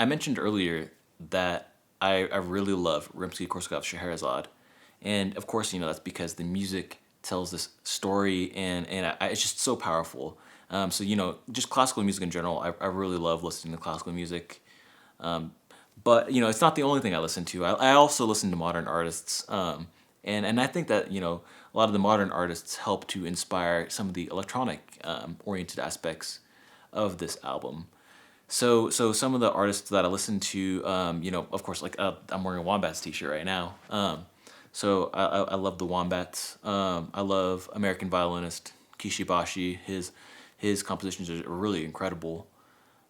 I mentioned earlier that I really love Rimsky-Korsakov's Scheherazade, and of course, that's because the music tells this story, and it's just so powerful. So just classical music in general, I really love listening to classical music. But it's not the only thing I listen to. I also listen to modern artists, and I think that a lot of the modern artists help to inspire some of the electronic oriented aspects of this album. So some of the artists that I listen to, of course, like I'm wearing a Wombats t-shirt right now. So I love the Wombats. I love American violinist Kishibashi. His compositions are really incredible.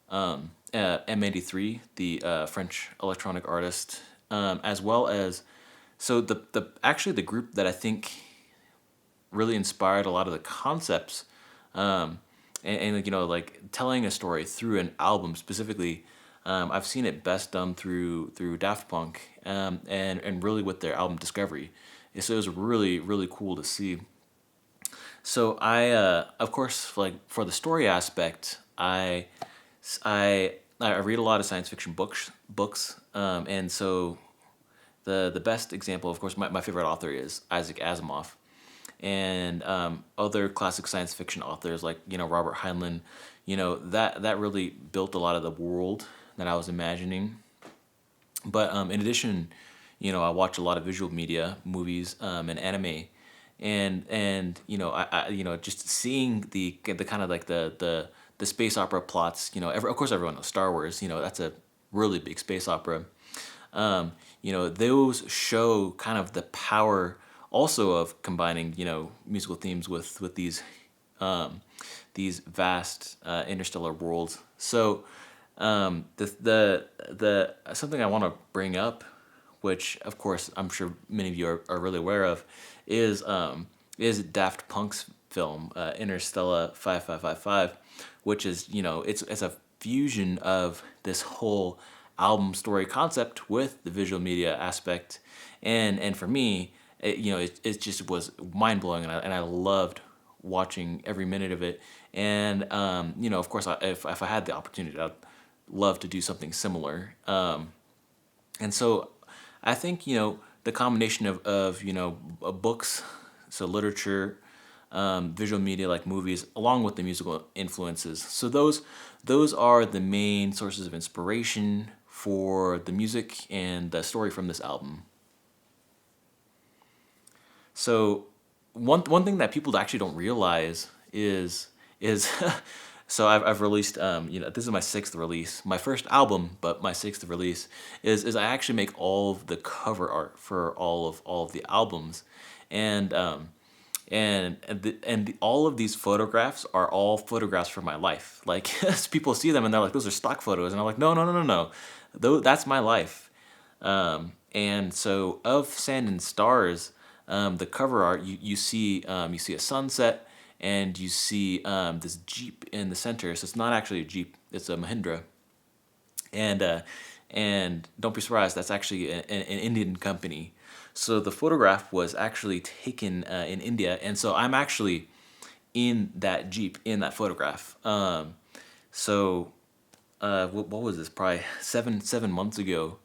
M83, the French electronic artist, as well as the actually the group that I think really inspired a lot of the concepts, and like telling a story through an album specifically. I've seen it best done through Daft Punk, and really with their album Discovery. So it was really cool to see. So of course, like for the story aspect, I read a lot of science fiction books, and so the best example, of course, my favorite author is Isaac Asimov, and other classic science fiction authors like Robert Heinlein, that really built a lot of the world that I was imagining. But in addition, I watch a lot of visual media, movies, and anime, and just seeing the kind of like the space opera plots. Of course everyone knows Star Wars. That's a really big space opera. Those show kind of the power also of combining musical themes with these vast interstellar worlds. So the something I want to bring up, which of course I'm sure many of you are really aware of, is Daft Punk's film Interstellar 5555, which is it's a fusion of this whole album story concept with the visual media aspect, and for me, it just was mind blowing, and I loved watching every minute of it. And of course, if I had the opportunity, I'd love to do something similar. And so I think the combination of books, so literature, visual media like movies, along with the musical influences. So those are the main sources of inspiration for the music and the story from this album. So one thing that people actually don't realize is so I've released this is my sixth release, my first album, but my sixth release is I actually make all of the cover art for all of the albums, and all of these photographs are all photographs from my life. Like people see them and they're like, those are stock photos, and I'm like, no, though that's my life. And so of Sand and Stars, the cover art, you see a sunset, and you see this Jeep in the center. So it's not actually a Jeep, it's a Mahindra. And don't be surprised, that's actually an Indian company. So the photograph was actually taken in India, and so I'm actually in that Jeep in that photograph. What was this? Probably 7 months ago.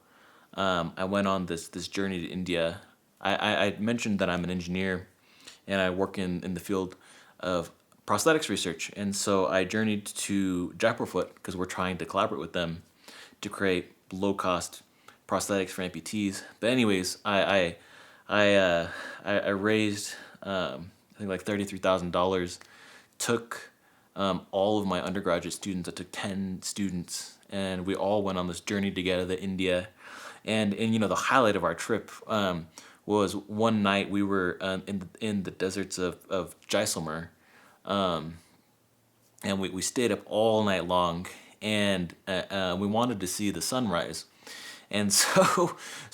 I went on this journey to India. I mentioned that I'm an engineer, and I work in the field of prosthetics research, and so I journeyed to Jaipur Foot because we're trying to collaborate with them to create low cost prosthetics for amputees. But anyways, I raised I think like $33,000. Took all of my undergraduate students. I took 10 students, and we all went on this journey together to India. And the highlight of our trip was one night we were in the deserts of Jaisalmer, and we stayed up all night long, and we wanted to see the sunrise. And so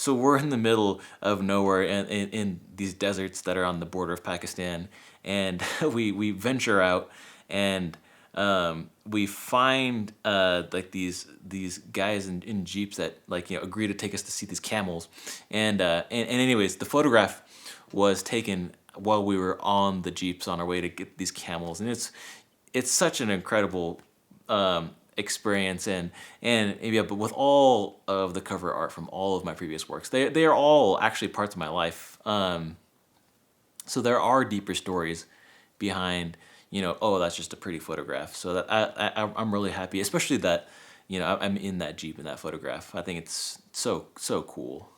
we're in the middle of nowhere in these deserts that are on the border of Pakistan, and we venture out, and we find like these guys in jeeps that agree to take us to see these camels, and anyways, the photograph was taken while we were on the jeeps on our way to get these camels, and it's such an incredible experience, and yeah, but with all of the cover art from all of my previous works, they are all actually parts of my life. So there are deeper stories behind, oh, that's just a pretty photograph. So that I'm really happy, especially that, I'm in that Jeep in that photograph. I think it's so cool.